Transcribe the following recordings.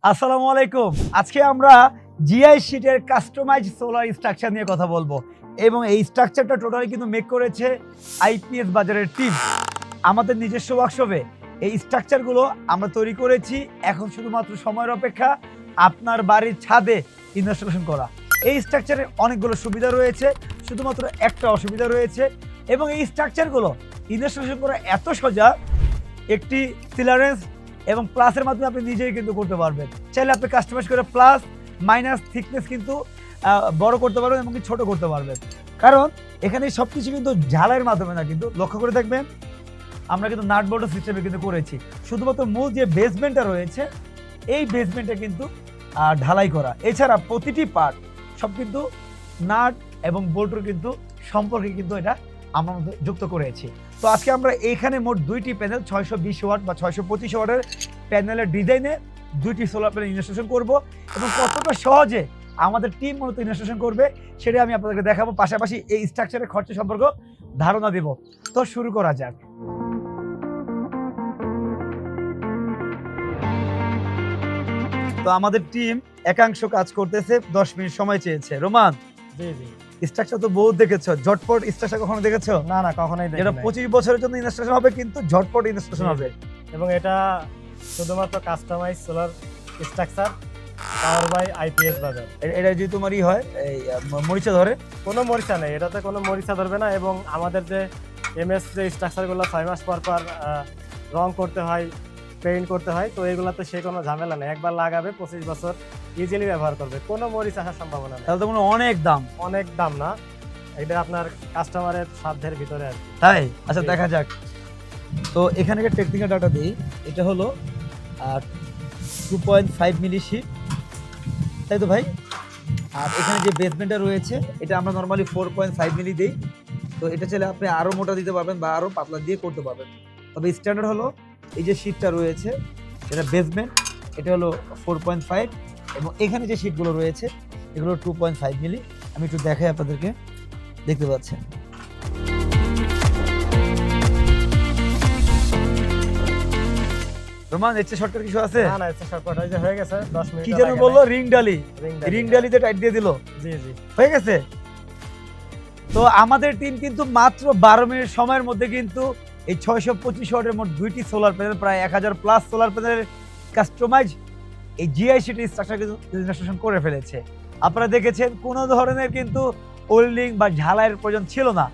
আসসালামু আলাইকুম। আজকে আমরা জিআই শিটের কাস্টমাইজ সোলার স্ট্রাকচার নিয়ে কথা বলবো এবং এই স্ট্রাকচারটা টোটালি কিন্তু মেক করেছে আইপিএস বাজারের টিম। আমাদের নিজস্ব ওয়ার্কশপে এই স্ট্রাকচারগুলো আমরা তৈরি করেছি। এখন শুধুমাত্র সময়ের অপেক্ষা আপনার বাড়ির ছাদে ইনস্টলেশন করা। এই স্ট্রাকচারের অনেকগুলো সুবিধা রয়েছে, শুধুমাত্র একটা অসুবিধা রয়েছে এবং এই স্ট্রাকচারগুলো ইনস্টলেশন করা এত সোজা, একটি ক্লিয়ারেন্স এবং প্লাসের মাধ্যমে আপনি নিজেই কিন্তু করতে পারবেন। চাইলে আপনি কাস্টমাইজ করে প্লাস মাইনাস থিকনেস কিন্তু বড় করতে পারবেন এবং ছোট করতে পারবেন। কারণ এখানে সবকিছু কিন্তু ঝালাইয়ের মাধ্যমে না, কিন্তু লক্ষ্য করে দেখবেন আমরা কিন্তু নাট বোল্ট সিস্টেমে কিন্তু করেছি। শুধুমাত্র মূল যে বেসমেন্টটা রয়েছে এই বেসমেন্টটা কিন্তু ঢালাই করা। এছাড়া প্রতিটি পার্ট সব কিন্তু নাট এবং বোল্টের কিন্তু সম্পর্কে কিন্তু এটা আমরা যুক্ত করেছি। তো আজকে আমরা এখানে মোট দুইটি প্যানেল 620 ওয়াট বা 625 ওয়াটের প্যানেলের ডিজাইনে দুইটি সোলার প্যানেল ইনস্টলেশন করব এবং কতটা সহজে আমাদের টিম মূলত ইনস্টলেশন করবে সেটা আমি আপনাদেরকে দেখাবো। পাশাপাশি এই স্ট্রাকচারের খরচ সম্পর্কে ধারণা দেব। তো শুরু করা যাক। তো আমাদের টিম একাংশ কাজ করতেছে, 10 মিনিট সময় চেয়েছে। রোমান, জি জি, স্ট্রাকচার তো বহুত দেখেছো, ঝটপট স্ট্রাকচার কখনো দেখেছো? না না, কখনোই দেখিনি। এটা 25 বছরের জন্য ইনস্টলেশন হবে, কিন্তু ঝটপট ইনস্টলেশন হবে। এবং এটা শুধুমাত্র customise solar structure power by IPS বাজার। এটা যদি তোমারই হয় এই মরিচা ধরে, কোনো মরিচা নেই, এটাতে কোনো মরিচা ধরবে না। এবং আমাদের যে এমএস যে স্ট্রাকচারগুলো 6 মাস পর পর রং করতে হয়, পেইন্ট করতে হয়, তো এগুলোতে সে কোনো ঝামেলা নেই। একবার লাগাবে 25 বছর ইজিলি ব্যবহার করবে, কোনো মরিচ আসার সম্ভাবনা নেই। তাহলে তো অনেক দাম। অনেক দাম না, এটা আপনার কাস্টমারের সাধ্যের ভিতরে আর কি। তাই আচ্ছা, দেখা যাক। তো এখানে টেকনিক্যাল ডাটা দিই, এটা হলো 2.5 মিলি শীট, তাই তো ভাই? আর এখানে যে বেসমেন্টটা রয়েছে এটা আমরা নর্মালি 4.5 মিলি দিই। তো এটা চাইলে আপনি আরো মোটা দিতে পারবেন বা আরো পাতলা দিয়ে করতে পারবেন। তবে স্ট্যান্ডার্ড হলো এই যে শীটটা রয়েছে এটা বেসমেন্ট, এটা হলো 4.5 এবং এখানে যে শীটগুলো রয়েছে এগুলো 2.5 মিলি। আমি একটু দেখাই আপনাদেরকে, দেখতে পাচ্ছেন। রোমান, এর চেয়ে শর্টকাট কিছু আছে? না না, এটা শর্টকাট হয়ে গেছে। 10 মিনিট কি যেন বললো, রিং ডালি। রিং ডালিতে টাইট দিয়ে দিল, জি জি, হয়ে গেছে। তো আমাদের টিম কিন্তু মাত্র 12 মিনিট সময়ের মধ্যে কিন্তু এই 625 ওয়াটের মোট দুইটি সোলার প্যানেল, প্রায় 1000 প্লাস সোলার প্যানেলের কাস্টমাইজ এই জিআই শিটের স্ট্রাকচার কিন্তু ইনস্টলেশন করে ফেলেছে। আপনারা দেখেছেন কোনো ধরনের কিন্তু ওয়েল্ডিং বা ঝালাইয়ের প্রয়োজন ছিল না,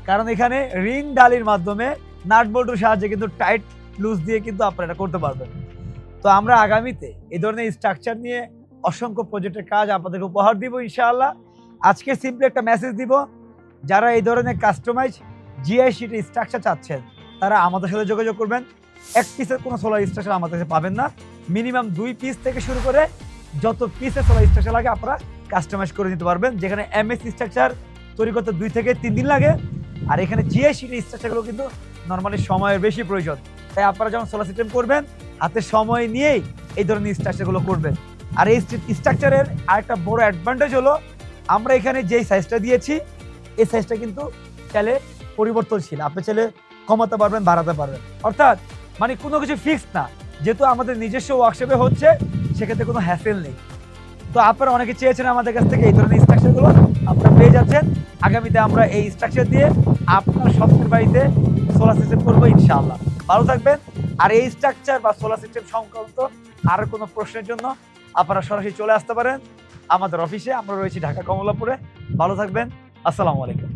কারণ এখানে রিং ডালির মাধ্যমে নাট বোল্টের সাহায্যে কিন্তু টাইট লুজ দিয়ে কিন্তু আপনারা এটা করতে পারবেন। তো আমরা আগামীতে এই ধরনের স্ট্রাকচার নিয়ে অসংখ্য প্রজেক্টের কাজ আপনাদেরকে উপহার দিব ইনশাআল্লাহ। আজকে সিম্পলি একটা মেসেজ দিব, যারা এই ধরনের কাস্টমাইজ জিআই শিটে স্ট্রাকচার চাচ্ছেন তারা আমাদের সাথে যোগাযোগ করবেন। এক পিসের কোনো সোলার স্ট্রাকচার আমাদের কাছে পাবেন না, মিনিমাম 2 পিস থেকে শুরু করে যত পিসের সোলার স্ট্রাকচার লাগে আপনারা কাস্টমাইজ করে নিতে পারবেন। যেখানে এমএস স্ট্রাকচার তৈরি করতে 2 থেকে 3 দিন লাগে, আর এখানে জিআই শিটের স্ট্রাকচারগুলো কিন্তু নর্মালি সময়ের বেশি প্রয়োজন। তাই আপনারা যখন সোলার সিস্টেম করবেন হাতে সময় নিয়েই এই ধরনের স্ট্রাকচারগুলো করবেন। আর এই স্ট্রাকচারের আরেকটা বড় অ্যাডভান্টেজ হলো আমরা এখানে যেই সাইজটা দিয়েছি এই সাইজটা কিন্তু চাইলে পরিবর্তনশীল, আপনি চাইলে কমাতে পারবেন, বাড়াতে পারবেন। অর্থাৎ মানে কোনো কিছু ফিক্সড না, যেহেতু আমাদের নিজস্ব ওয়ার্কশপে হচ্ছে সেক্ষেত্রে কোনো হ্যাসেল নেই। তো আপনারা অনেকে চেয়েছেন আমাদের কাছ থেকে এই ধরনের স্ট্রাকচারগুলো, আপনারা পেয়ে যাচ্ছেন। আগামীতে আমরা এই স্ট্রাকচার দিয়ে আপনার স্বপ্নের বাড়িতে সোলার সিস্টেম করবো ইনশাআল্লাহ। ভালো থাকবেন। আর এই স্ট্রাকচার বা সোলার সিস্টেম সংক্রান্ত আর কোনো প্রশ্নের জন্য আপনারা সরাসরি চলে আসতে পারেন আমাদের অফিসে। আমরা রয়েছি ঢাকা কমলাপুরে। ভালো থাকবেন। আসসালামু আলাইকুম।